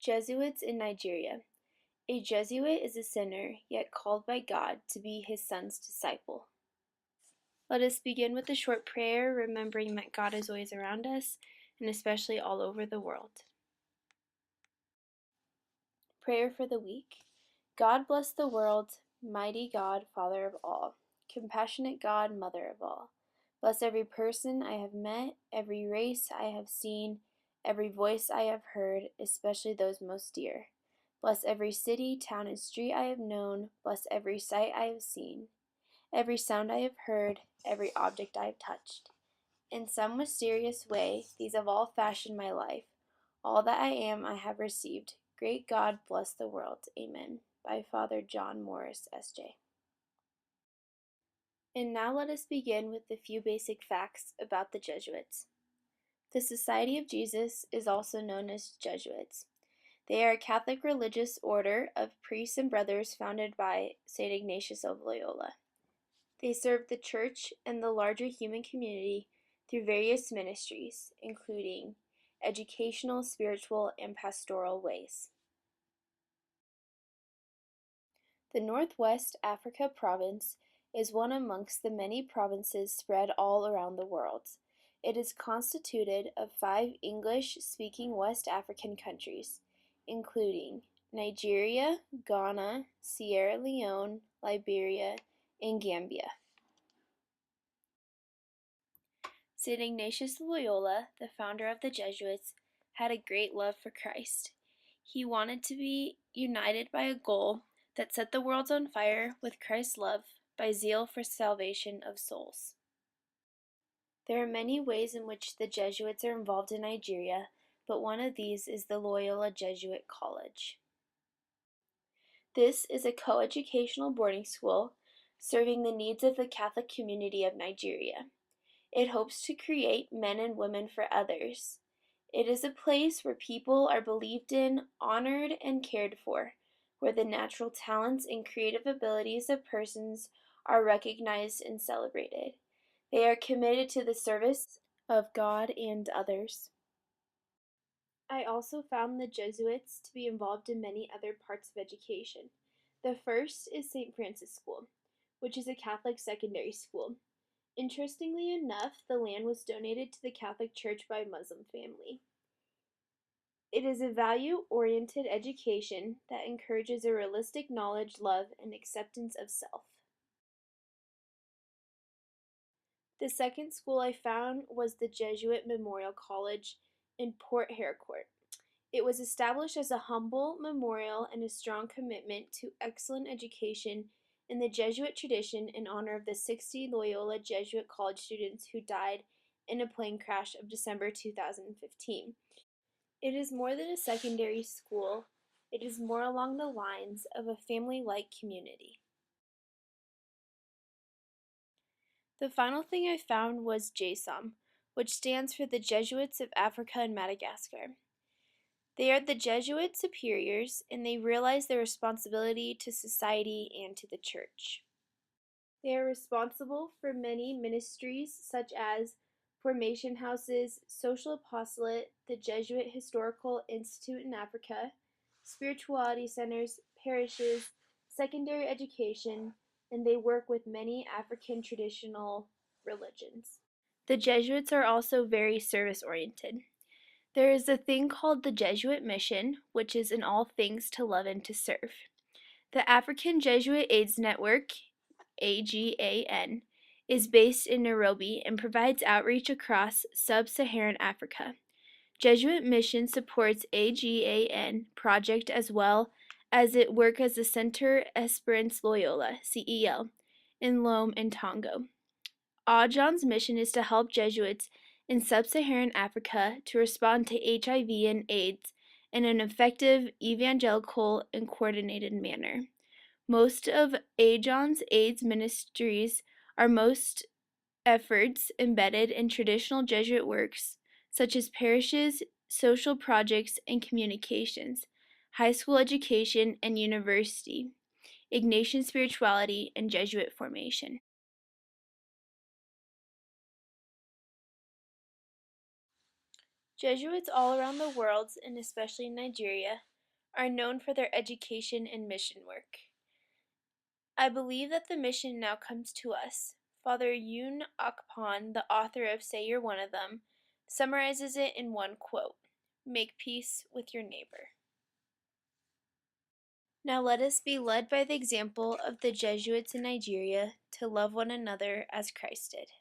Jesuits in Nigeria. A Jesuit is a sinner, yet called by God to be his son's disciple. Let us begin with a short prayer, remembering that God is always around us, and especially all over the world. Prayer for the week. God bless the world, mighty God, Father of all, compassionate God, Mother of all. Bless every person I have met, every race I have seen, every voice I have heard, especially those most dear. Bless every city, town, and street I have known. Bless every sight I have seen, every sound I have heard, every object I have touched. In some mysterious way, these have all fashioned my life. All that I am, I have received. Great God, bless the world. Amen. By Father John Morris, S.J. And now let us begin with a few basic facts about the Jesuits. The Society of Jesus is also known as Jesuits. They are a Catholic religious order of priests and brothers founded by St. Ignatius of Loyola. They serve the Church and the larger human community through various ministries, including educational, spiritual, and pastoral ways. The Northwest Africa Province is one amongst the many provinces spread all around the world. It is constituted of 5 English-speaking West African countries, including Nigeria, Ghana, Sierra Leone, Liberia, and Gambia. St. Ignatius of Loyola, the founder of the Jesuits, had a great love for Christ. He wanted to be united by a goal that set the world on fire with Christ's love by zeal for salvation of souls. There are many ways in which the Jesuits are involved in Nigeria, but one of these is the Loyola Jesuit College. This is a coeducational boarding school serving the needs of the Catholic community of Nigeria. It hopes to create men and women for others. It is a place where people are believed in, honored, and cared for, where the natural talents and creative abilities of persons are recognized and celebrated. They are committed to the service of God and others. I also found the Jesuits to be involved in many other parts of education. The first is St. Francis School, which is a Catholic secondary school. Interestingly enough, the land was donated to the Catholic Church by a Muslim family. It is a value-oriented education that encourages a realistic knowledge, love, and acceptance of self. The second school I found was the Jesuit Memorial College in Port Harcourt. It was established as a humble memorial and a strong commitment to excellent education in the Jesuit tradition in honor of the 60 Loyola Jesuit College students who died in a plane crash of December 2015. It is more than a secondary school. It is more along the lines of a family-like community. The final thing I found was JSOM, which stands for the Jesuits of Africa and Madagascar. They are the Jesuit superiors, and they realize their responsibility to society and to the Church. They are responsible for many ministries such as formation houses, social apostolate, the Jesuit Historical Institute in Africa, spirituality centers, parishes, secondary education, and they work with many African traditional religions. The Jesuits are also very service-oriented. There is a thing called the Jesuit Mission, which is in all things to love and to serve. The African Jesuit AIDS Network, AGAN, is based in Nairobi and provides outreach across sub-Saharan Africa. Jesuit Mission supports AGAN project as well as it work as the Centre Esperance Loyola, CEL, in Lome and Tongo. Ajan's mission is to help Jesuits in sub-Saharan Africa to respond to HIV and AIDS in an effective, evangelical, and coordinated manner. Most of Ajan's AIDS ministries are most efforts embedded in traditional Jesuit works, such as parishes, social projects and communications, high school education and university, Ignatian spirituality, and Jesuit formation. Jesuits all around the world, and especially in Nigeria, are known for their education and mission work. I believe that the mission now comes to us. Father Yoon Akpon, the author of Say You're One of Them, summarizes it in one quote: "Make peace with your neighbor." Now let us be led by the example of the Jesuits in Nigeria to love one another as Christ did.